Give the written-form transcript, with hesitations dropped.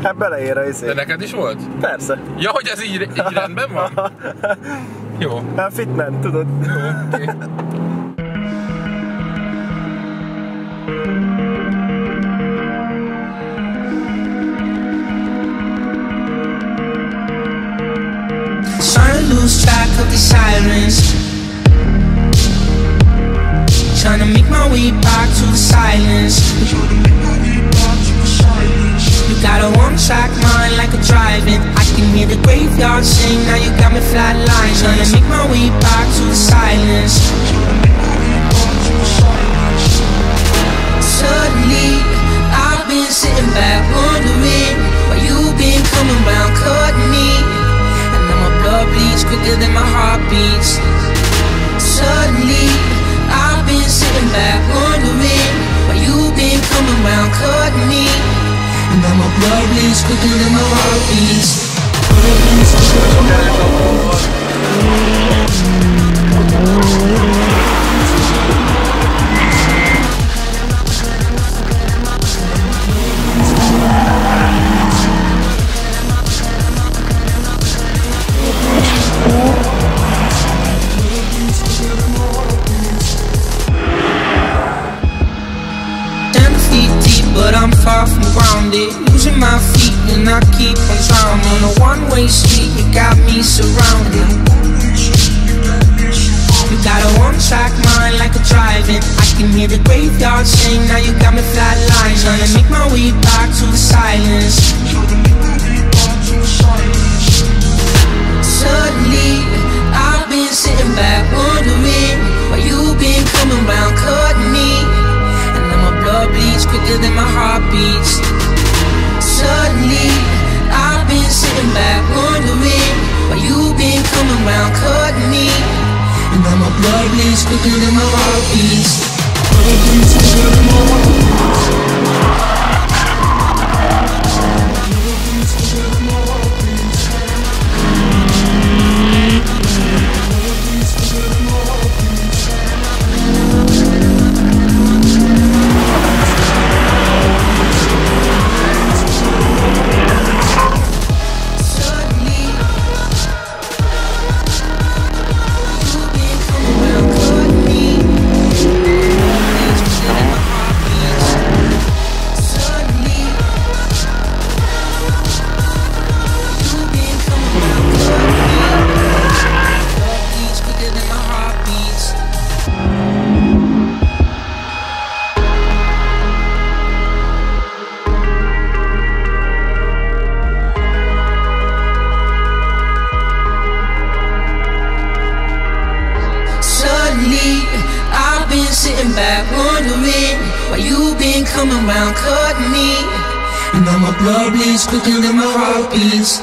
Hát beleér a izé. De neked is volt? Persze. Ja, hogy ez így rendben van? Jó. Hát fitment, tudod. Jó, oké. Trying to lose track of the sirens, trying to make my way back to the silence. You got a one-track mind like a driving. I can hear the graveyard sing, now you got me flatline. Trying to make my way back to the silence. Suddenly, I've been sitting back wondering why you been coming round cutting me. And now my blood bleeds quicker than my heart beats. Suddenly, I've been sitting back wondering why you been coming round cutting me. And now my blood bleeds quicker than my heart beats. But I'm far from grounded, losing my feet and I keep on drowning. On a one-way street, you got me surrounded. You got a one-track mind like a driving. I can hear the graveyard sing, now you got me flatline. Trying to make my way back to the silence. Suddenly, I've been sitting back wondering why you been coming round cutting me. Blood bleeds quicker than my heart beats. Suddenly, I've been sitting back wondering why you been coming round cutting me. And now my blood bleeds quicker than my heart beats. Blood bleeds quicker than my heart beats. Blood bleeds quicker than my heart beats. Blood bleeds quicker than my heart beats. I've been sitting back wondering why you been coming round cutting me. And now my blood bleeds quicker than my heart beats.